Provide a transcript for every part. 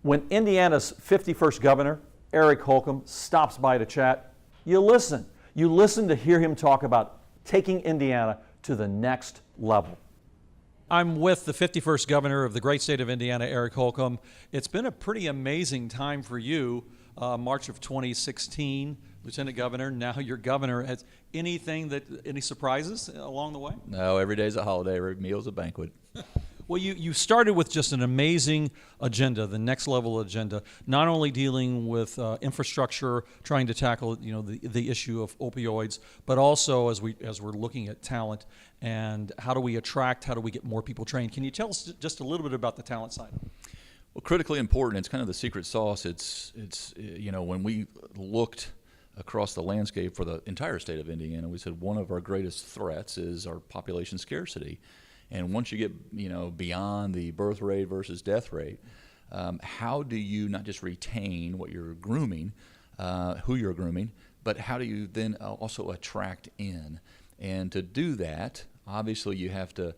When Indiana's 51st governor, Eric Holcomb, stops by to chat, you listen. You listen to hear him talk about taking Indiana to the next level. I'm with the 51st governor of the great state of Indiana, Eric Holcomb. It's been a pretty amazing time for you. March of 2016, Lieutenant Governor, now you're governor. Has any surprises along the way? No, every day's a holiday, every meal's a banquet. Well, you started with just an amazing agenda, the next level agenda, not only dealing with infrastructure, trying to tackle the issue of opioids, but also as we're looking at talent and how do we attract, how do we get more people trained. Can you tell us just a little bit about the talent side? Well, critically important. It's kind of the secret sauce. It's when we looked across the landscape for the entire state of Indiana, we said one of our greatest threats is our population scarcity. And once you get beyond the birth rate versus death rate, how do you not just retain what you're grooming, who you're grooming, but how do you then also attract in? And to do that, obviously you have to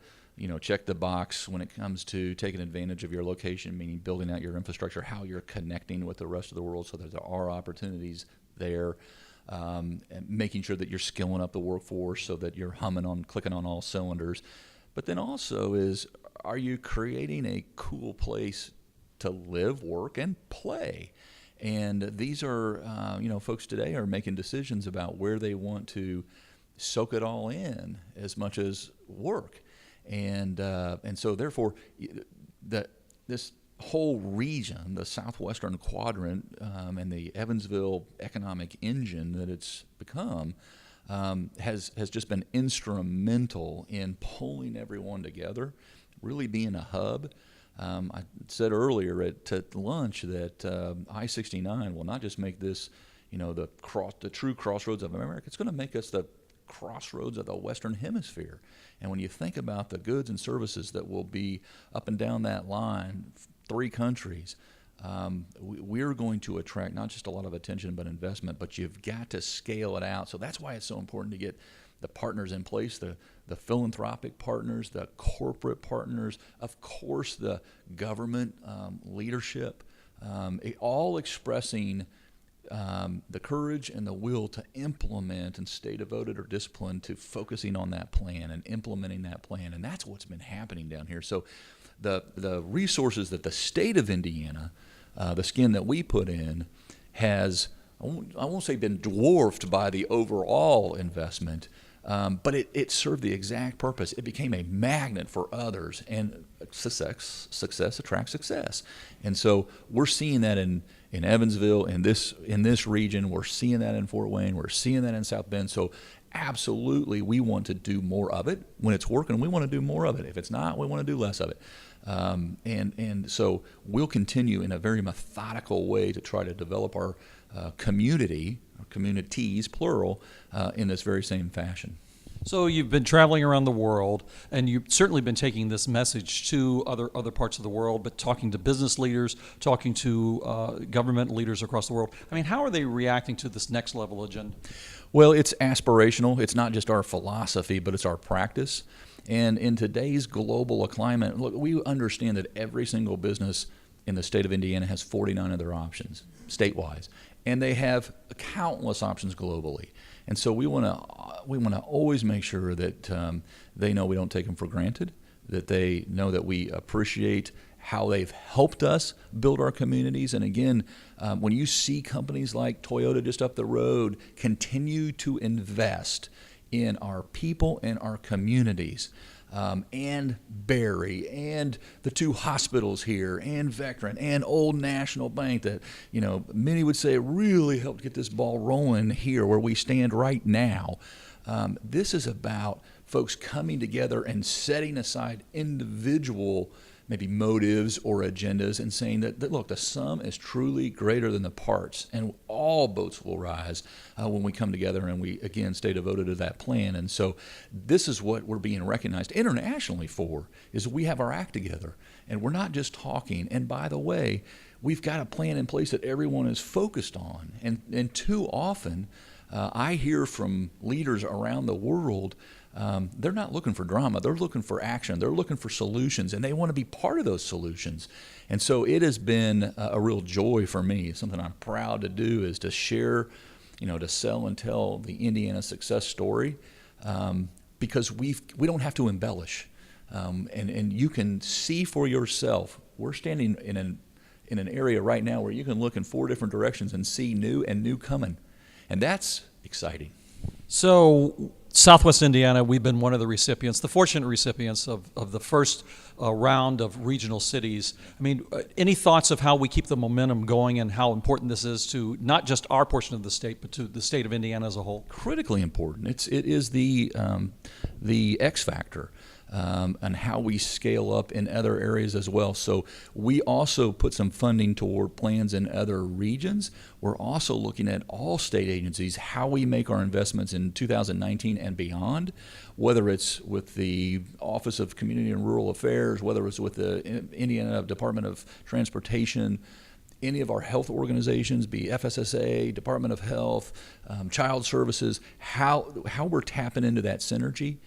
check the box when it comes to taking advantage of your location, meaning building out your infrastructure, how you're connecting with the rest of the world so that there are opportunities there, and making sure that you're skilling up the workforce so that you're clicking on all cylinders. But then also are you creating a cool place to live, work, and play? And these are, folks today are making decisions about where they want to soak it all in as much as work. And so therefore, this whole region, the southwestern quadrant, and the Evansville economic engine that it's become, has just been instrumental in pulling everyone together, really being a hub. I said earlier at lunch that I-69 will not just make this, the true crossroads of America. It's going to make us the crossroads of the Western Hemisphere. And when you think about the goods and services that will be up and down that line, 3 countries, we're going to attract not just a lot of attention but investment, but you've got to scale it out. So that's why it's so important to get the partners in place, the philanthropic partners, the corporate partners, of course the government leadership, all expressing the courage and the will to implement and stay devoted or disciplined to focusing on that plan and implementing that plan. And that's what's been happening down here. So the resources that the state of Indiana, the skin that we put in, has, I won't say been dwarfed by the overall investment, but it served the exact purpose. It became a magnet for others, and success attracts success. And so we're seeing that in Evansville, in this region. We're seeing that in Fort Wayne. We're seeing that in South Bend. So absolutely, we want to do more of it. When it's working, we want to do more of it. If it's not, we want to do less of it. And so we'll continue in a very methodical way to try to develop our community, or communities, plural, in this very same fashion. So you've been traveling around the world, and you've certainly been taking this message to other parts of the world, but talking to business leaders, talking to government leaders across the world. I mean, how are they reacting to this next level agenda? Well, it's aspirational. It's not just our philosophy, but it's our practice. And in today's global climate, look, we understand that every single business in the state of Indiana has 49 other options, state-wise, and they have countless options globally. And so we want to always make sure that they know we don't take them for granted, that they know that we appreciate how they've helped us build our communities. And again, when you see companies like Toyota just up the road continue to invest in our people and our communities, and Barry, and the 2 hospitals here, and Vectren, and Old National Bank that, many would say really helped get this ball rolling here where we stand right now. This is about folks coming together and setting aside individual maybe motives or agendas and saying that look, the sum is truly greater than the parts, and all boats will rise when we come together and we, again, stay devoted to that plan. And so this is what we're being recognized internationally for, is we have our act together, and we're not just talking. And by the way, we've got a plan in place that everyone is focused on. And too often, I hear from leaders around the world, they're not looking for drama. They're looking for action. They're looking for solutions, and they want to be part of those solutions. And so it has been a real joy for me. Something I'm proud to do is to share, to sell and tell the Indiana success story, because we don't have to embellish. And you can see for yourself. We're standing in an area right now where you can look in 4 different directions and see new coming. And that's exciting. So, Southwest Indiana, we've been one of the recipients, the fortunate recipients of the first round of regional cities. I mean, any thoughts of how we keep the momentum going and how important this is to not just our portion of the state, but to the state of Indiana as a whole? Critically important. It is the X factor. And how we scale up in other areas as well. So we also put some funding toward plans in other regions. We're also looking at all state agencies, how we make our investments in 2019 and beyond, whether it's with the Office of Community and Rural Affairs, whether it's with the Indiana Department of Transportation, any of our health organizations, be FSSA, Department of Health, Child Services, how we're tapping into that synergy,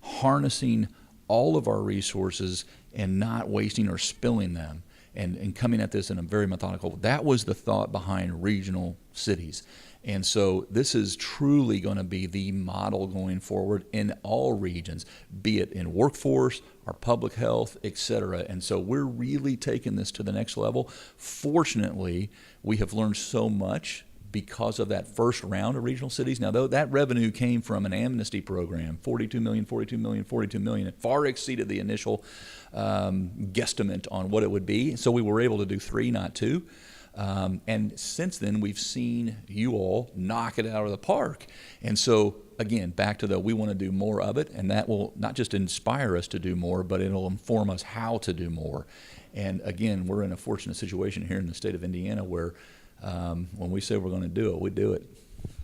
harnessing all of our resources and not wasting or spilling them, and coming at this in a very methodical. That was the thought behind regional cities. And so this is truly going to be the model going forward in all regions, be it in workforce, our public health, et cetera. And so we're really taking this to the next level. Fortunately, we have learned so much because of that first round of regional cities. Now, though, that revenue came from an amnesty program, $42 million. It far exceeded the initial guesstimate on what it would be. So we were able to do 3, not 2. And since then, we've seen you all knock it out of the park. And so, again, back to we want to do more of it, and that will not just inspire us to do more, but it'll inform us how to do more. And again, we're in a fortunate situation here in the state of Indiana where when we say we're going to do it, we do it.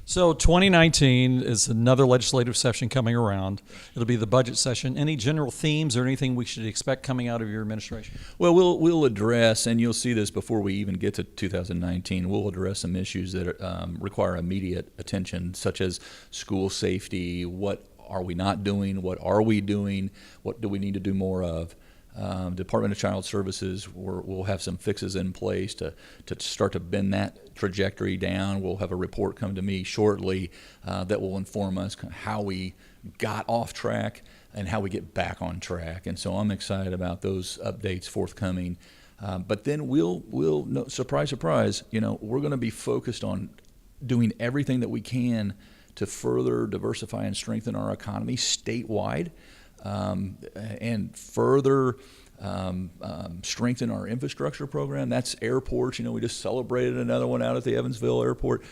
So 2019 is another legislative session coming around. It'll be the budget session. Any general themes or anything we should expect coming out of your administration? Well, we'll address, and you'll see this before we even get to 2019, we'll address some issues that require immediate attention, such as school safety. What are we not doing? What are we doing? What do we need to do more of? Department of Child Services, we'll have some fixes in place to start to bend that trajectory down. We'll have a report come to me shortly that will inform us how we got off track and how we get back on track. And so I'm excited about those updates forthcoming. But then no, surprise, we're going to be focused on doing everything that we can to further diversify and strengthen our economy statewide. And further strengthen our infrastructure program. That's airports. We just celebrated another one out at the Evansville Airport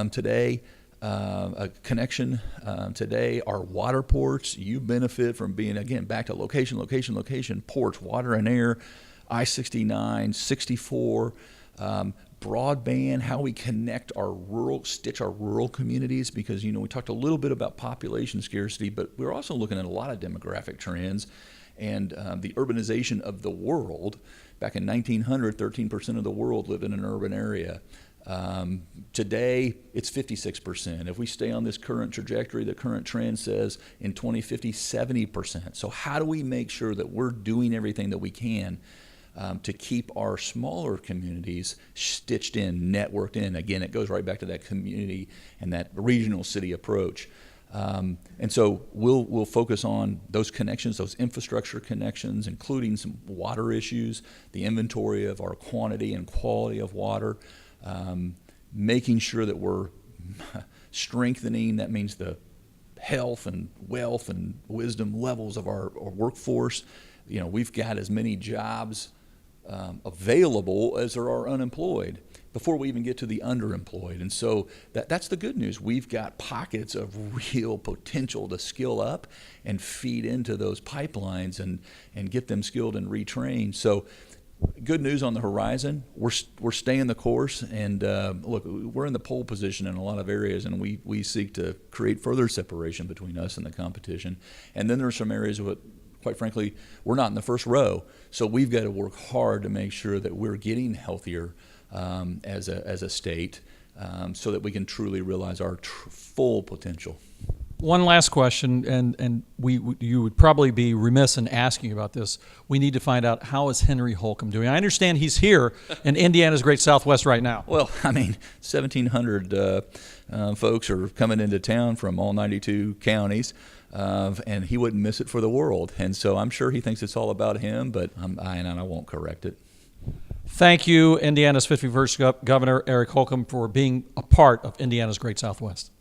today. A connection today. Our water ports. You benefit from being, again, back to location, ports, water and air, I-69, 64, broadband, how we connect stitch our rural communities, because, we talked a little bit about population scarcity, but we're also looking at a lot of demographic trends and the urbanization of the world. Back in 1900, 13% of the world lived in an urban area. Today, it's 56%. If we stay on this current trajectory, the current trend says in 2050, 70%. So how do we make sure that we're doing everything that we can to keep our smaller communities stitched in, networked in? Again, it goes right back to that community and that regional city approach. And so we'll focus on those connections, those infrastructure connections, including some water issues, the inventory of our quantity and quality of water, making sure that we're strengthening, that means the health and wealth and wisdom levels of our workforce. We've got as many jobs available as there are unemployed before we even get to the underemployed. And so that's the good news. We've got pockets of real potential to skill up and feed into those pipelines and get them skilled and retrained. So good news on the horizon. We're staying the course, and look, we're in the pole position in a lot of areas, and we seek to create further separation between us and the competition. And then there are some areas where, quite frankly, we're not in the first row, so we've got to work hard to make sure that we're getting healthier as a state, so that we can truly realize our full potential. One last question, and you would probably be remiss in asking about this. We need to find out, how is Henry Holcomb doing? I understand he's here in Indiana's Great Southwest right now. Well, I mean, 1,700 folks are coming into town from all 92 counties, and he wouldn't miss it for the world. And so I'm sure he thinks it's all about him, but I won't correct it. Thank you, Indiana's 51st Governor Eric Holcomb, for being a part of Indiana's Great Southwest.